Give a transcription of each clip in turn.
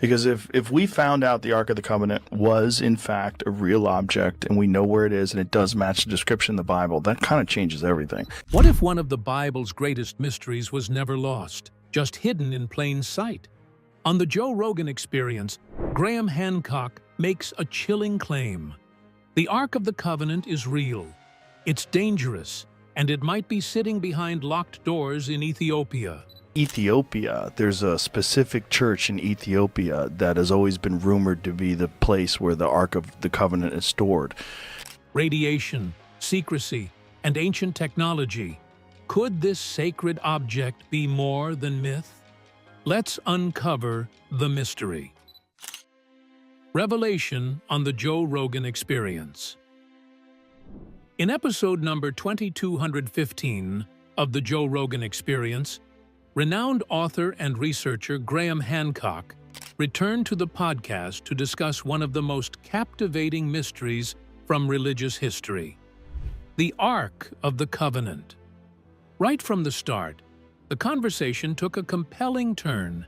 Because if we found out the Ark of the Covenant was in fact a real object and we know where it is and it does match the description in the Bible, that kind of changes everything. What if one of the Bible's greatest mysteries was never lost, just hidden in plain sight? On the Joe Rogan Experience, Graham Hancock makes a chilling claim. The Ark of the Covenant is real, it's dangerous, and it might be sitting behind locked doors in Ethiopia. Ethiopia, there's a specific church in Ethiopia that has always been rumored to be the place where the Ark of the Covenant is stored. Radiation, secrecy, and ancient technology. Could this sacred object be more than myth? Let's uncover the mystery. Revelation on the Joe Rogan Experience. In episode number 2215 of the Joe Rogan Experience, renowned author and researcher Graham Hancock returned to the podcast to discuss one of the most captivating mysteries from religious history: the Ark of the Covenant. Right from the start, the conversation took a compelling turn,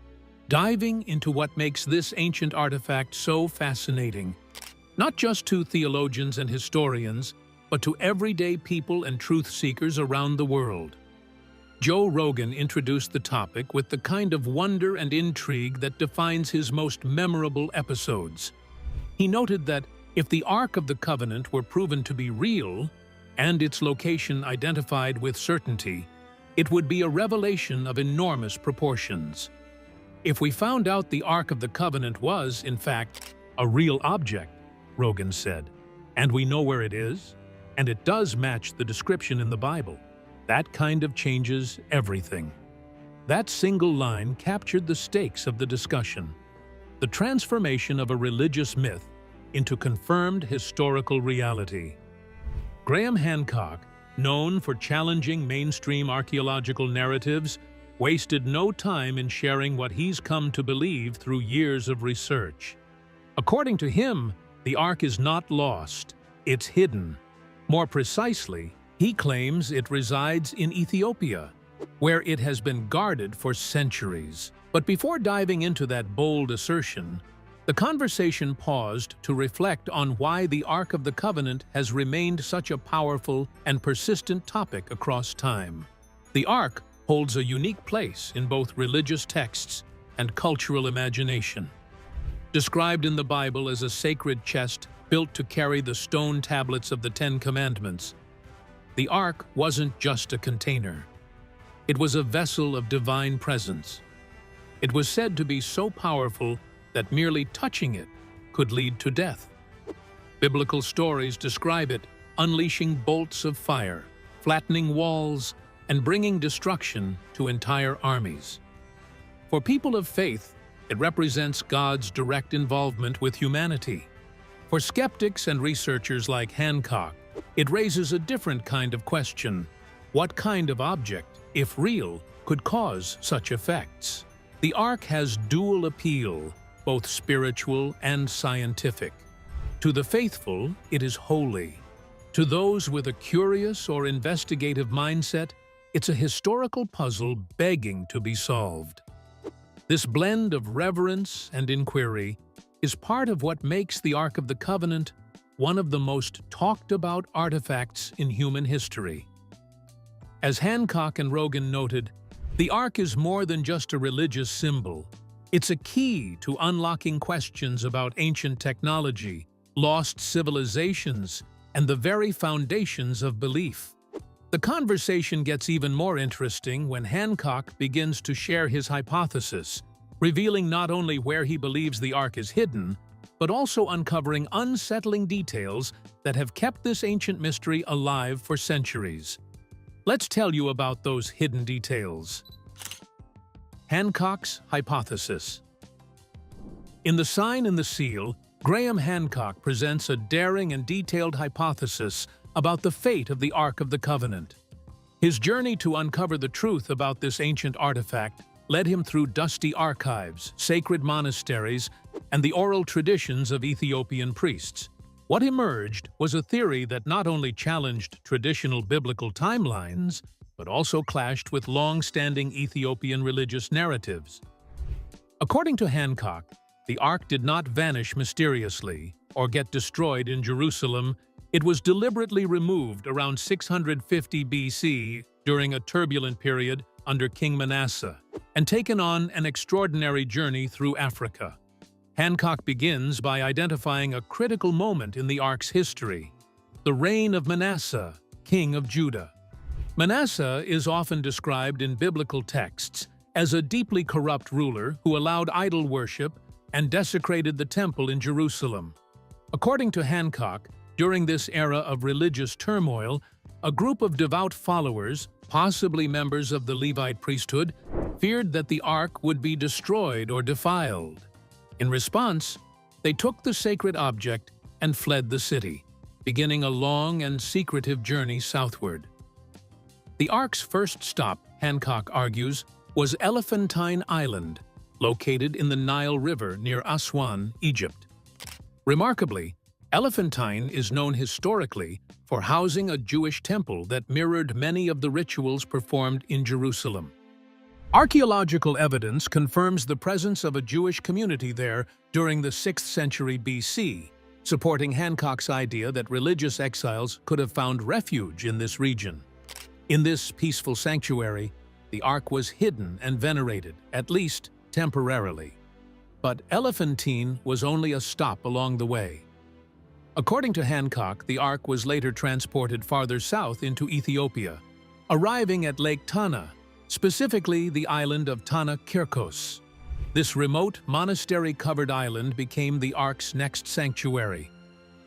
diving into what makes this ancient artifact so fascinating, not just to theologians and historians, but to everyday people and truth seekers around the world. Joe Rogan introduced the topic with the kind of wonder and intrigue that defines his most memorable episodes. He noted that if the Ark of the Covenant were proven to be real, and its location identified with certainty, it would be a revelation of enormous proportions. If we found out the Ark of the Covenant was, in fact, a real object, Rogan said, and we know where it is, and it does match the description in the Bible, that kind of changes everything. That single line captured the stakes of the discussion: the transformation of a religious myth into confirmed historical reality. Graham Hancock, known for challenging mainstream archaeological narratives, wasted no time in sharing what he's come to believe through years of research. According to him, the Ark is not lost, it's hidden. More precisely, he claims it resides in Ethiopia, where it has been guarded for centuries. But before diving into that bold assertion, the conversation paused to reflect on why the Ark of the Covenant has remained such a powerful and persistent topic across time. The Ark holds a unique place in both religious texts and cultural imagination. Described in the Bible as a sacred chest built to carry the stone tablets of the Ten Commandments, the Ark wasn't just a container. It was a vessel of divine presence. It was said to be so powerful that merely touching it could lead to death. Biblical stories describe it unleashing bolts of fire, flattening walls, and bringing destruction to entire armies. For people of faith, it represents God's direct involvement with humanity. For skeptics and researchers like Hancock, it raises a different kind of question: what kind of object, if real, could cause such effects? The Ark has dual appeal, both spiritual and scientific. To the faithful, it is holy. To those with a curious or investigative mindset, it's a historical puzzle begging to be solved. This blend of reverence and inquiry is part of what makes the Ark of the Covenant one of the most talked-about artifacts in human history. As Hancock and Rogan noted, the Ark is more than just a religious symbol. It's a key to unlocking questions about ancient technology, lost civilizations, and the very foundations of belief. The conversation gets even more interesting when Hancock begins to share his hypothesis, revealing not only where he believes the Ark is hidden, but also uncovering unsettling details that have kept this ancient mystery alive for centuries. Let's tell you about those hidden details. Hancock's hypothesis. In The Sign and the Seal, Graham Hancock presents a daring and detailed hypothesis about the fate of the Ark of the Covenant. His journey to uncover the truth about this ancient artifact led him through dusty archives, sacred monasteries, and the oral traditions of Ethiopian priests. What emerged was a theory that not only challenged traditional biblical timelines, but also clashed with long-standing Ethiopian religious narratives. According to Hancock, the Ark did not vanish mysteriously or get destroyed in Jerusalem. It was deliberately removed around 650 BC during a turbulent period under King Manasseh and taken on an extraordinary journey through Africa. Hancock begins by identifying a critical moment in the Ark's history: the reign of Manasseh, king of Judah. Manasseh is often described in biblical texts as a deeply corrupt ruler who allowed idol worship and desecrated the temple in Jerusalem. According to Hancock, during this era of religious turmoil, a group of devout followers, possibly members of the Levite priesthood, feared that the Ark would be destroyed or defiled. In response, they took the sacred object and fled the city, beginning a long and secretive journey southward. The Ark's first stop, Hancock argues, was Elephantine Island, located in the Nile River near Aswan, Egypt. Remarkably, Elephantine is known historically for housing a Jewish temple that mirrored many of the rituals performed in Jerusalem. Archaeological evidence confirms the presence of a Jewish community there during the 6th century BC, supporting Hancock's idea that religious exiles could have found refuge in this region. In this peaceful sanctuary, the Ark was hidden and venerated, at least temporarily. But Elephantine was only a stop along the way. According to Hancock, the Ark was later transported farther south into Ethiopia, arriving at Lake Tana, specifically the island of Tana Kirkos. This remote, monastery-covered island became the Ark's next sanctuary.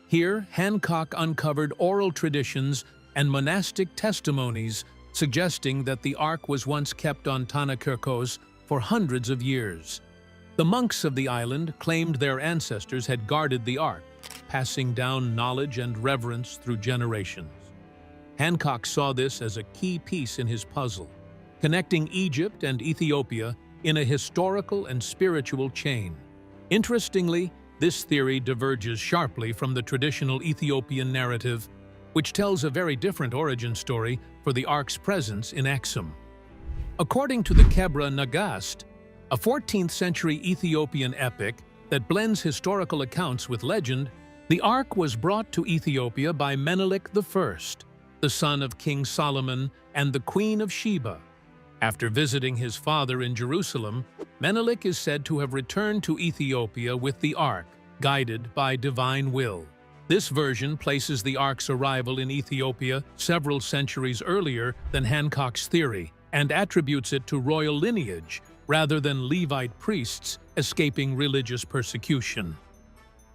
Here, Hancock uncovered oral traditions and monastic testimonies suggesting that the Ark was once kept on Tana Kirkos for hundreds of years. The monks of the island claimed their ancestors had guarded the Ark, passing down knowledge and reverence through generations. Hancock saw this as a key piece in his puzzle, connecting Egypt and Ethiopia in a historical and spiritual chain. Interestingly, this theory diverges sharply from the traditional Ethiopian narrative, which tells a very different origin story for the Ark's presence in Aksum. According to the Kebra Nagast, a 14th century Ethiopian epic that blends historical accounts with legend, the Ark was brought to Ethiopia by Menelik I, the son of King Solomon and the Queen of Sheba. After visiting his father in Jerusalem, Menelik is said to have returned to Ethiopia with the Ark, guided by divine will. This version places the Ark's arrival in Ethiopia several centuries earlier than Hancock's theory and attributes it to royal lineage rather than Levite priests escaping religious persecution.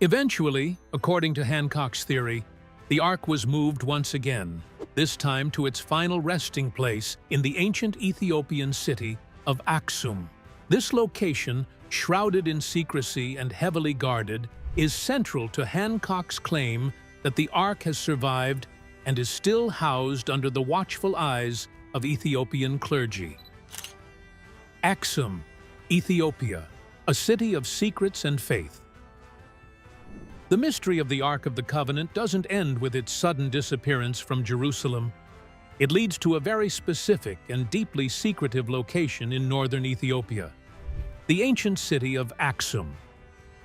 Eventually, according to Hancock's theory, the Ark was moved once again, this time to its final resting place in the ancient Ethiopian city of Aksum. This location, shrouded in secrecy and heavily guarded, is central to Hancock's claim that the Ark has survived and is still housed under the watchful eyes of Ethiopian clergy. Aksum, Ethiopia, a city of secrets and faith. The mystery of the Ark of the Covenant doesn't end with its sudden disappearance from Jerusalem. It leads to a very specific and deeply secretive location in northern Ethiopia, the ancient city of Aksum.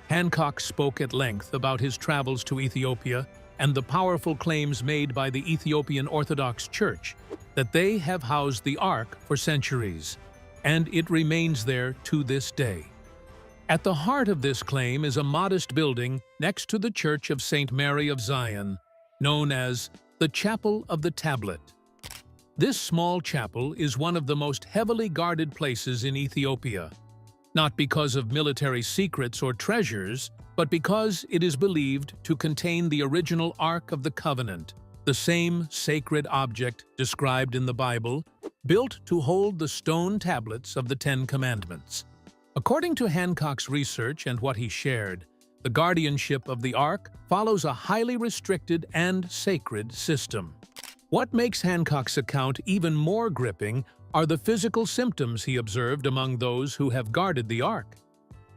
Hancock spoke at length about his travels to Ethiopia and the powerful claims made by the Ethiopian Orthodox Church that they have housed the Ark for centuries, and it remains there to this day. At the heart of this claim is a modest building next to the Church of St. Mary of Zion, known as the Chapel of the Tablet. This small chapel is one of the most heavily guarded places in Ethiopia, not because of military secrets or treasures, but because it is believed to contain the original Ark of the Covenant, the same sacred object described in the Bible, built to hold the stone tablets of the Ten Commandments. According to Hancock's research and what he shared, the guardianship of the Ark follows a highly restricted and sacred system. What makes Hancock's account even more gripping are the physical symptoms he observed among those who have guarded the Ark.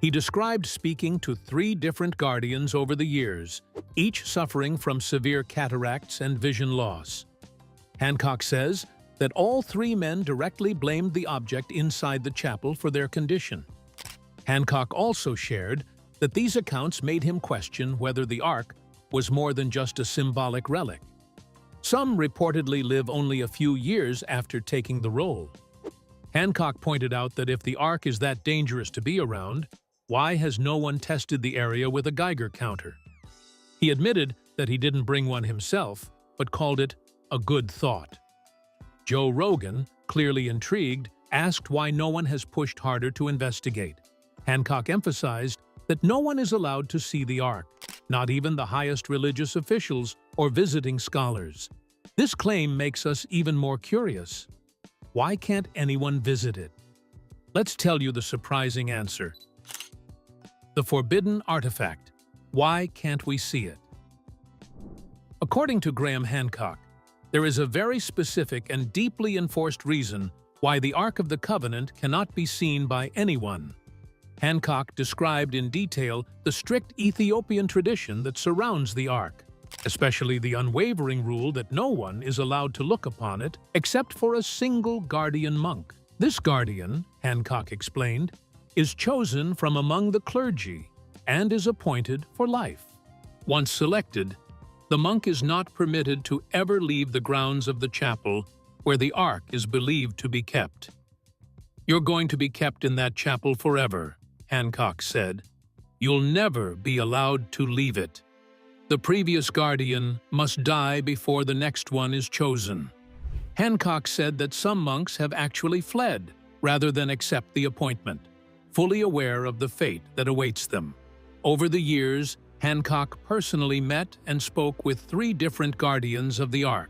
He described speaking to 3 different guardians over the years, each suffering from severe cataracts and vision loss. Hancock says that all 3 men directly blamed the object inside the chapel for their condition. Hancock also shared that these accounts made him question whether the Ark was more than just a symbolic relic. Some reportedly live only a few years after taking the role. Hancock pointed out that if the Ark is that dangerous to be around, why has no one tested the area with a Geiger counter? He admitted that he didn't bring one himself, but called it a good thought. Joe Rogan, clearly intrigued, asked why no one has pushed harder to investigate. Hancock emphasized that no one is allowed to see the Ark, not even the highest religious officials or visiting scholars. This claim makes us even more curious. Why can't anyone visit it? Let's tell you the surprising answer. The forbidden artifact. Why can't we see it? According to Graham Hancock, there is a very specific and deeply enforced reason why the Ark of the Covenant cannot be seen by anyone. Hancock described in detail the strict Ethiopian tradition that surrounds the Ark, especially the unwavering rule that no one is allowed to look upon it except for a single guardian monk. This guardian, Hancock explained, is chosen from among the clergy and is appointed for life. Once selected, the monk is not permitted to ever leave the grounds of the chapel where the Ark is believed to be kept. "You're going to be kept in that chapel forever," Hancock said. "You'll never be allowed to leave it. The previous guardian must die before the next one is chosen." Hancock said that some monks have actually fled rather than accept the appointment, fully aware of the fate that awaits them. Over the years, Hancock personally met and spoke with 3 different guardians of the Ark.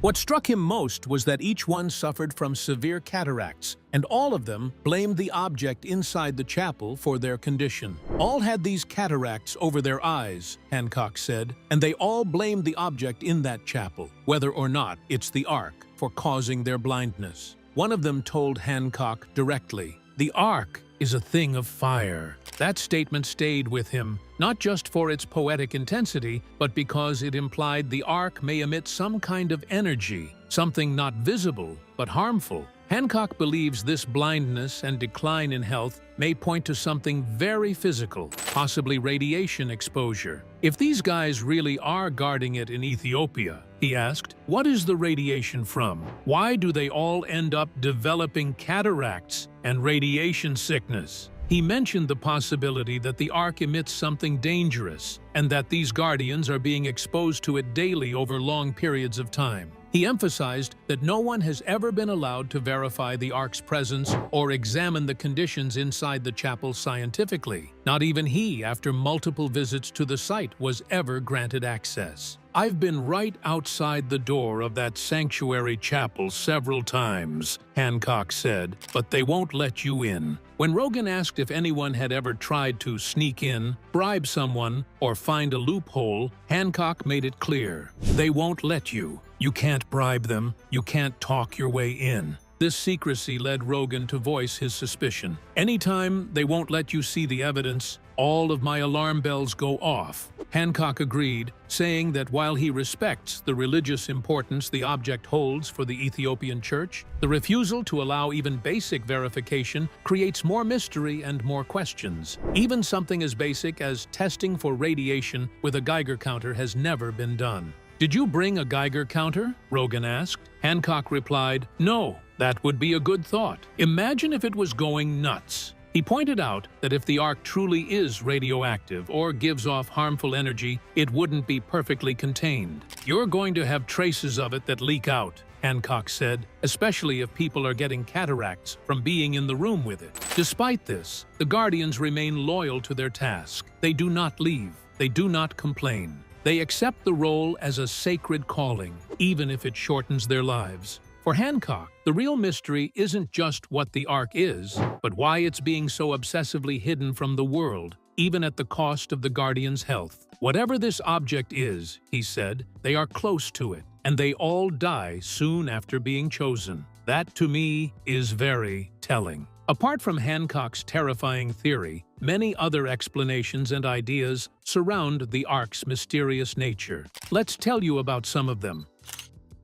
What struck him most was that each one suffered from severe cataracts, and all of them blamed the object inside the chapel for their condition. All had these cataracts over their eyes, Hancock said, and they all blamed the object in that chapel, whether or not it's the Ark, for causing their blindness. One of them told Hancock directly, "The Ark is a thing of fire." That statement stayed with him, not just for its poetic intensity, but because it implied the Ark may emit some kind of energy, something not visible but harmful. Hancock believes this blindness and decline in health may point to something very physical, possibly radiation exposure. If these guys really are guarding it in Ethiopia, he asked, what is the radiation from? Why do they all end up developing cataracts and radiation sickness? He mentioned the possibility that the Ark emits something dangerous and that these guardians are being exposed to it daily over long periods of time. He emphasized that no one has ever been allowed to verify the Ark's presence or examine the conditions inside the chapel scientifically. Not even he, after multiple visits to the site, was ever granted access. "I've been right outside the door of that sanctuary chapel several times," Hancock said, "but they won't let you in." When Rogan asked if anyone had ever tried to sneak in, bribe someone, or find a loophole, Hancock made it clear, "They won't let you. You can't bribe them. You can't talk your way in." This secrecy led Rogan to voice his suspicion. "Anytime they won't let you see the evidence, all of my alarm bells go off." Hancock agreed, saying that while he respects the religious importance the object holds for the Ethiopian Church, the refusal to allow even basic verification creates more mystery and more questions. Even something as basic as testing for radiation with a Geiger counter has never been done. "Did you bring a Geiger counter?" Rogan asked. Hancock replied, "No, that would be a good thought. Imagine if it was going nuts." He pointed out that if the Ark truly is radioactive or gives off harmful energy, it wouldn't be perfectly contained. "You're going to have traces of it that leak out," Hancock said, "especially if people are getting cataracts from being in the room with it." Despite this, the Guardians remain loyal to their task. They do not leave. They do not complain. They accept the role as a sacred calling, even if it shortens their lives. For Hancock, the real mystery isn't just what the Ark is, but why it's being so obsessively hidden from the world, even at the cost of the Guardian's health. Whatever this object is, he said, they are close to it, and they all die soon after being chosen. That, to me, is very telling. Apart from Hancock's terrifying theory, many other explanations and ideas surround the Ark's mysterious nature. Let's tell you about some of them.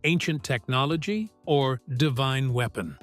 Ancient technology or divine weapon.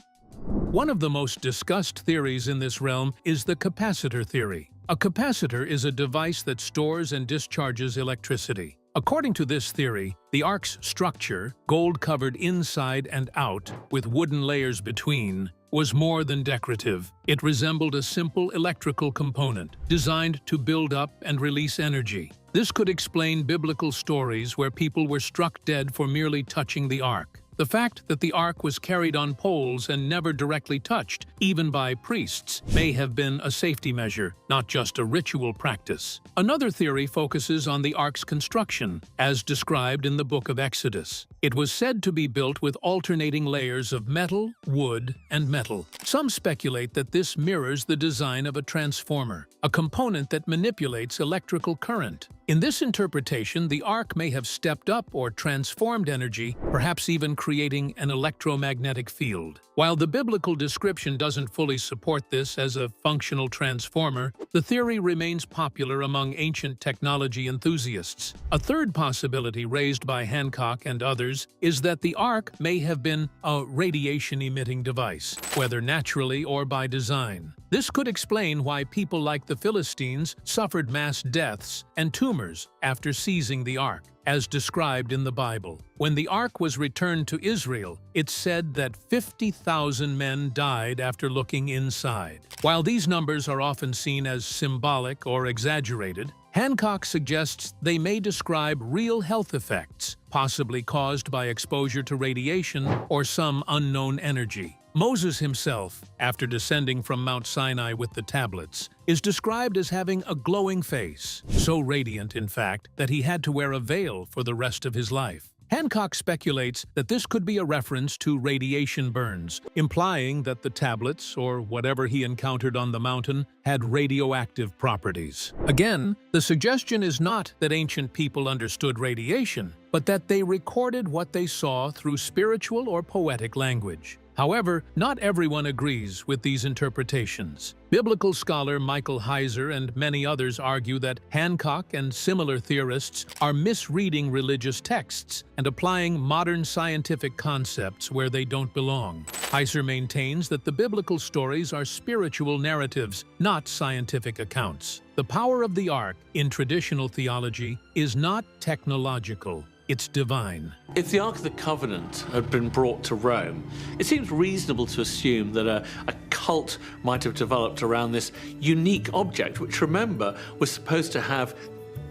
One of the most discussed theories in this realm is the capacitor theory, A capacitor is a device that stores and discharges electricity. According to this theory, the Ark's structure, gold-covered inside and out, with wooden layers between, was more than decorative. It resembled a simple electrical component, designed to build up and release energy. This could explain biblical stories where people were struck dead for merely touching the Ark. The fact that the Ark was carried on poles and never directly touched, even by priests, may have been a safety measure, not just a ritual practice. Another theory focuses on the Ark's construction, as described in the book of Exodus. It was said to be built with alternating layers of metal, wood, and metal. Some speculate that this mirrors the design of a transformer, a component that manipulates electrical current. In this interpretation, the Ark may have stepped up or transformed energy, perhaps even creating an electromagnetic field. While the biblical description doesn't fully support this as a functional transformer, the theory remains popular among ancient technology enthusiasts. A third possibility raised by Hancock and others is that the Ark may have been a radiation-emitting device, whether naturally or by design. This could explain why people like the Philistines suffered mass deaths and tumors after seizing the Ark, as described in the Bible. When the Ark was returned to Israel, it's said that 50,000 men died after looking inside. While these numbers are often seen as symbolic or exaggerated, Hancock suggests they may describe real health effects, possibly caused by exposure to radiation or some unknown energy. Moses himself, after descending from Mount Sinai with the tablets, is described as having a glowing face, so radiant, in fact, that he had to wear a veil for the rest of his life. Hancock speculates that this could be a reference to radiation burns, implying that the tablets, or whatever he encountered on the mountain, had radioactive properties. Again, the suggestion is not that ancient people understood radiation, but that they recorded what they saw through spiritual or poetic language. However, not everyone agrees with these interpretations. Biblical scholar Michael Heiser and many others argue that Hancock and similar theorists are misreading religious texts and applying modern scientific concepts where they don't belong. Heiser maintains that the biblical stories are spiritual narratives, not scientific accounts. The power of the Ark, in traditional theology, is not technological. It's divine. If the Ark of the Covenant had been brought to Rome, it seems reasonable to assume that a cult might have developed around this unique object, which, remember, was supposed to have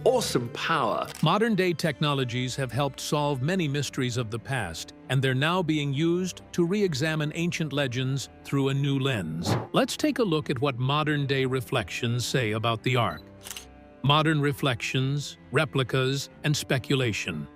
awesome power. Modern-day technologies have helped solve many mysteries of the past, and they're now being used to re-examine ancient legends through a new lens. Let's take a look at what modern-day reflections say about the Ark. Modern reflections, replicas, and speculation.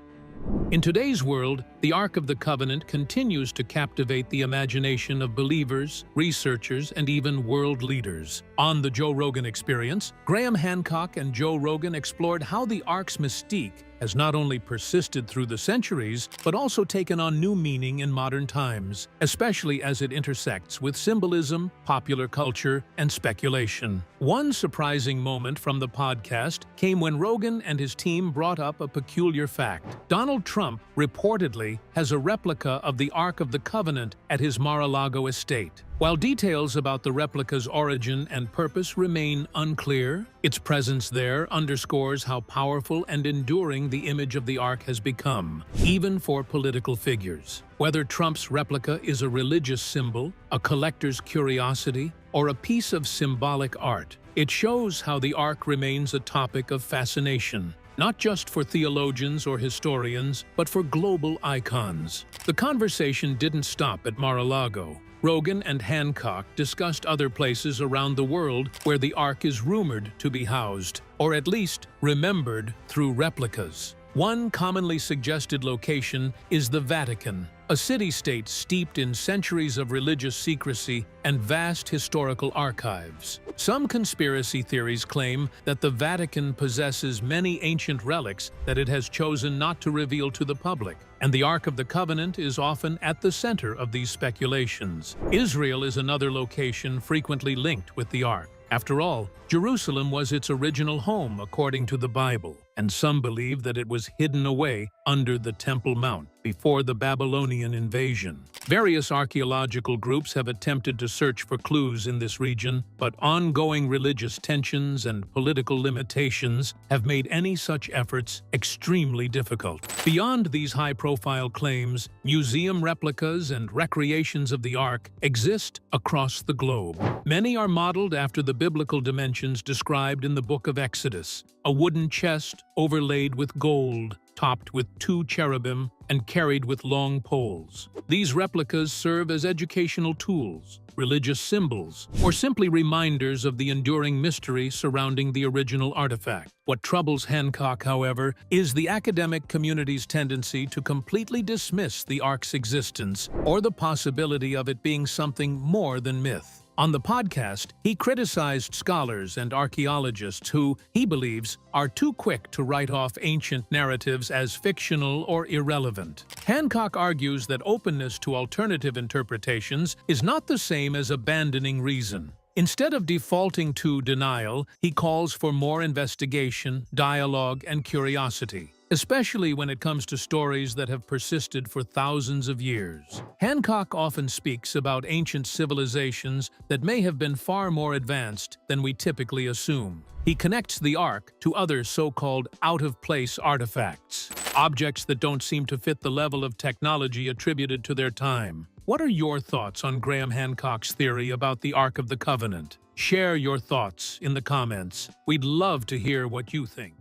In today's world, the Ark of the Covenant continues to captivate the imagination of believers, researchers, and even world leaders. On the Joe Rogan Experience, Graham Hancock and Joe Rogan explored how the Ark's mystique has not only persisted through the centuries, but also taken on new meaning in modern times, especially as it intersects with symbolism, popular culture, and speculation. One surprising moment from the podcast came when Rogan and his team brought up a peculiar fact. Donald Trump reportedly has a replica of the Ark of the Covenant at his Mar-a-Lago estate. While details about the replica's origin and purpose remain unclear, its presence there underscores how powerful and enduring the image of the Ark has become, even for political figures. Whether Trump's replica is a religious symbol, a collector's curiosity, or a piece of symbolic art, it shows how the Ark remains a topic of fascination, not just for theologians or historians, but for global icons. The conversation didn't stop at Mar-a-Lago. Rogan and Hancock discussed other places around the world where the Ark is rumored to be housed, or at least remembered through replicas. One commonly suggested location is the Vatican, a city-state steeped in centuries of religious secrecy and vast historical archives. Some conspiracy theories claim that the Vatican possesses many ancient relics that it has chosen not to reveal to the public, and the Ark of the Covenant is often at the center of these speculations. Israel is another location frequently linked with the Ark. After all, Jerusalem was its original home according to the Bible. and some believe that it was hidden away under the Temple Mount before the Babylonian invasion. Various archaeological groups have attempted to search for clues in this region, but ongoing religious tensions and political limitations have made any such efforts extremely difficult. Beyond these high-profile claims, museum replicas and recreations of the Ark exist across the globe. Many are modeled after the biblical dimensions described in the book of Exodus: a wooden chest overlaid with gold, topped with 2 cherubim and carried with long poles. These replicas serve as educational tools, religious symbols, or simply reminders of the enduring mystery surrounding the original artifact. What troubles Hancock, however, is the academic community's tendency to completely dismiss the Ark's existence or the possibility of it being something more than myth. On the podcast, he criticized scholars and archaeologists who, he believes, are too quick to write off ancient narratives as fictional or irrelevant. Hancock argues that openness to alternative interpretations is not the same as abandoning reason. Instead of defaulting to denial, he calls for more investigation, dialogue, and curiosity, especially when it comes to stories that have persisted for thousands of years. Hancock often speaks about ancient civilizations that may have been far more advanced than we typically assume. He connects the Ark to other so-called out-of-place artifacts, objects that don't seem to fit the level of technology attributed to their time. What are your thoughts on Graham Hancock's theory about the Ark of the Covenant? Share your thoughts in the comments. We'd love to hear what you think.